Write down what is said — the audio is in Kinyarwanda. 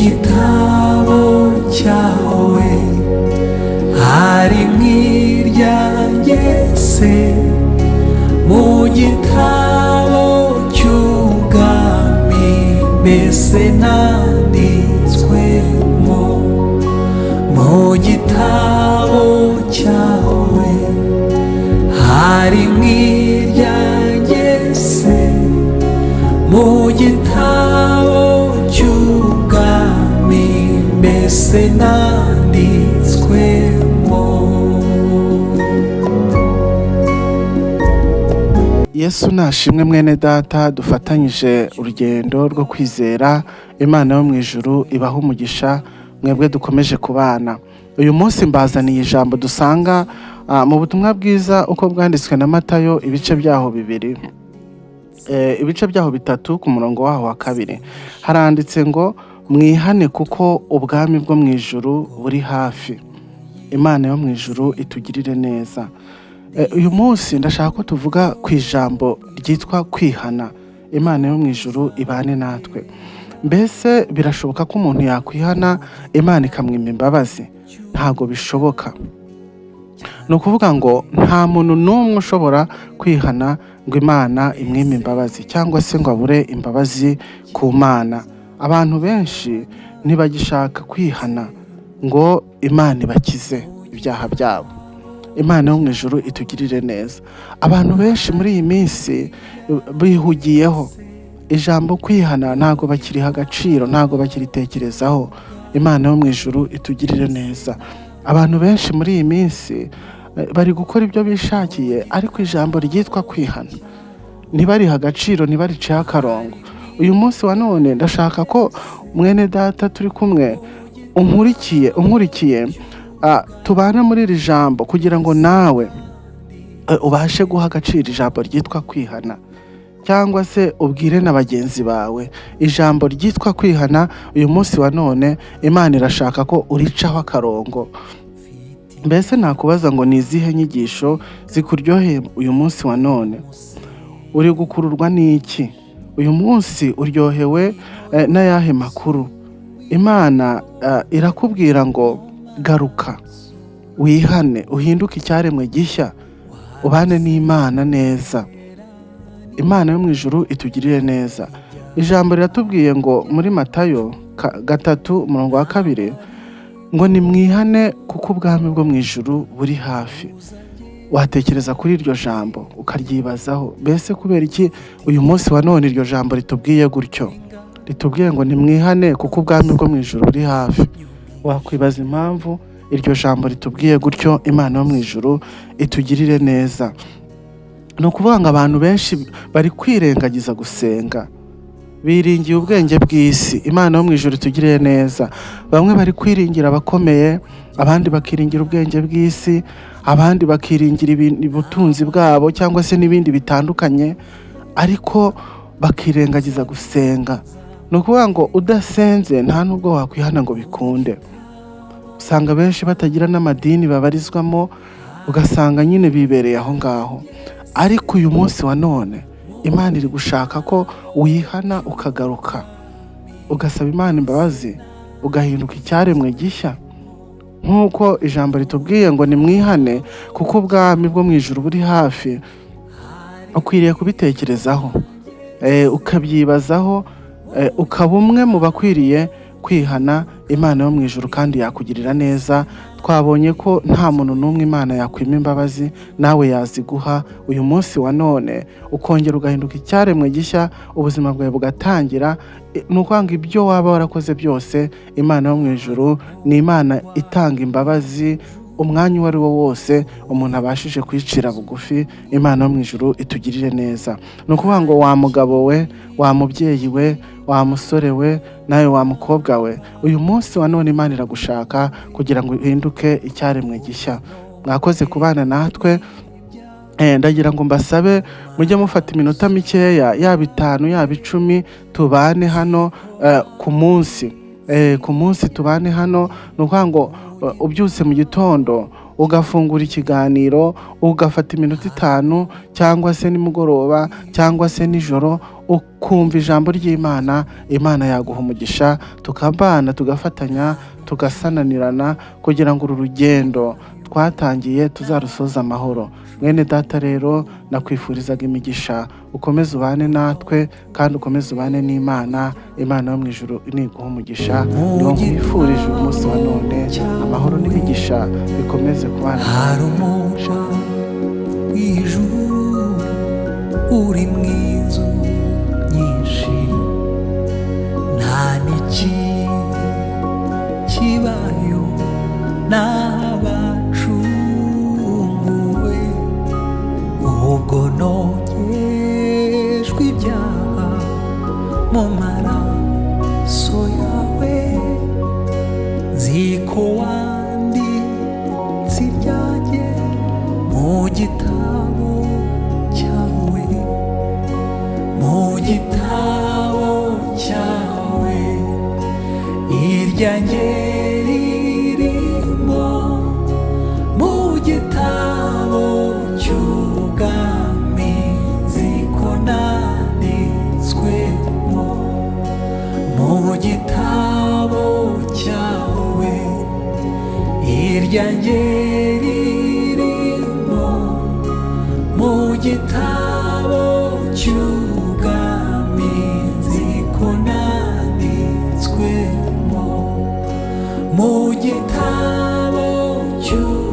gitabo cyawe harimo iryanjye se, mu gitabo cy'ubwami mbese nanditswemo, mu gitabo cyawe harimo iryanjye se, mu gitabo cy'ubwami mbese nanditswemo. Yesu nashimwe mwene data, dufatanyije urugendo rwo kwizera. Imana yo mu ijuru ibaha umugisha mwebwe dukomeje kubana. Uyu munsi mbazaniye ijambo dusanga mu butumwa bwiza uko bwanditswe na Matayo, ibice byaho bibiri, ibice byaho bitatu ku murongo waho wa kabiri. Haranditse ngo mwihane kuko ubwami bwo mu ijuru buri hafi. Imana yo mu ijuru itugirire neza. Uyu munsi ndashaka ko tuvuga ku ijambo ryitwa kwihana. Imana yo mu ijuru ibane natwe. Mbese birashoboka ko umuntu yakwihana Imana ikamwima imbabazi? Ntago bishoboka. Ni ukuvuga ngo nta muntu n'umwe ushobora kwihana ngo Imana imwime imbabazi, cyangwa se ngo abure imbabazi ku Mana. Abantu benshi ntibagishaka kwihana ngo Imana ibakize ibyaha byabo. Imana yo mu ijuru itugirire neza. Abantu benshi muri iyi minsi bihugiyeho ijambo kwihana, ntago bakiriha agaciro, ntago bakiritekerezaho. Imana yo mu ijuru itugirire neza. Abantu benshi muri iyi minsi bari gukora ibyo bishakiye, ariko ijambo ryitwa kwihana ntibariha agaciro, ntibariciye akarongo. Uyu munsi wa none ndashaka ko mwene data turi kumwe unkurikiye tubana muri iri jambo kugira ngo nawe ubashe guha agaciro ijambo ryitwa kwihana, cyangwa se ubwire na bagenzi bawe ijambo ryitwa kwihana. Uyu munsi wa none Imana irashaka ko uricaho akarongo. Mbese nakubaza ngo ni izihe nyigisho zikuryoheye uyu munsi wa none? Uri gukururwa n'iki? Uyu munsi uryohewe n'ayahe makuru? Imana irakubwira ngo garuka, wihane, uhinduke icyaremwe gishya, ubane n'Imana neza. Imana yo mu ijuru itugirire neza. Ijambo riratubwiye ngo muri Matayo 3:2 ngo nimwihane kuko ubwami bwo mu ijuru buri hafi. Watekereza kuri iryo jambo ukaryibazaho, mbese kubera iki uyu munsi wa none iryo jambo ritubwiye gutyo? Ritubwiye ngo nimwihane kuko ubwami bwo mu ijuru buri hafi. Wakwibaza impamvu iryo jambo ritubwiye gutyo. Imana yo mu ijuru itugirire neza. Ni ukuvuga ngo abantu benshi bari kwirengagiza gusenga, biringiye ubwenge bw'isi. Imana yo mu ijuru itugirire neza. Bamwe bari kwiringira abakomeye, abandi bakiringira ubwenge bw'isi, abandi bakiringira ubutunzi bwabo cyangwa se n'ibindi bitandukanye, ariko bakirengagiza gusenga. Ni ukuvuga ngo udasenze nta nubwo wakwihana ngo bikunde. Usanga benshi batagira n'amadini babarizwamo, ugasanga nyine bibereye aho ngaho. Ariko uyu munsi wa none Imana iri gushaka ko wihana ukagaruka, ugasaba Imana imbabazi, ugahinduka icyaremwe gishya. Nk'uko ijambo ritubwiye ngo nimwihane kuko ubwami bwo mu ijuru buri hafi. Ukwiriye kubitekerezaho, ukabyibazaho, ukaba umwe mu bakwiriye kwihana. Imana yo mu ijuru kandi yakugirira neza. Twabonye ko nta muntu n'umwe Imana yakwima imbabazi, nawe yaziguha uyu munsi wa none, ukongera ugahinduka icyaremwe gishya, ubuzima bwawe bugatangira. Ni ukuvuga ibyo waba warakoze byose, Imana yo mu ijuru ni Imana itanga imbabazi umwanya uwo ari wo wose umuntu abashije kwicira bugufi. Imana yo mu ijuru itugirire neza. Ni ukuvuga ngo wa mugabo we, wa mubyeyi we, wa musore we, nawe wa mukobwa we, uyu munsi wa none Imana iragushaka kugira ngo uhinduke icyaremwe gishya. Mwakoze kubana natwe. Ndagira ngo mbasabe mujye mufata iminota mikeya, yaba 5 yaba 10, tubane hano ku munsi. Ku munsi tubane hano. Ni ukuvuga ngo ubyutse mu gitondo ugafungura ikiganiro, ugafata iminota 5 cyangwa se nimugoroba cyangwa se nijoro, ukumva ijambo ry'Imana, Imana yaguha umugisha, tukabana tugafatanya tugasananirana kugira ngo uru rugendo twatangiye tuzarusoza amahoro. Mwene data rero nakwifurizaga imigisha, ukomeze ubane natwe kandi ukomeze ubane n'Imana. Imana yo mu ijuru niguha umugisha. Niwo nkwifurije uyu munsi wa none, amahoro n'imigisha bikomeze kubana. hari umuja w'ijuru uri mu inzu nyinshi, nta kibayo n'abacunguwe, ubwo nogejwe ibyaha mu maraso yawe, nziko wanditse iryanjye mu gitabo cyawe, mu gitabo cyawe, iryanjye ririmo mu gitabo cy'ubwami, nziko nanditswemo mu gitabo cyawe, iryanjye ririmo mu gitabo cy'ubwami, nziko nanditswemo mu gitabo cy'ubwami.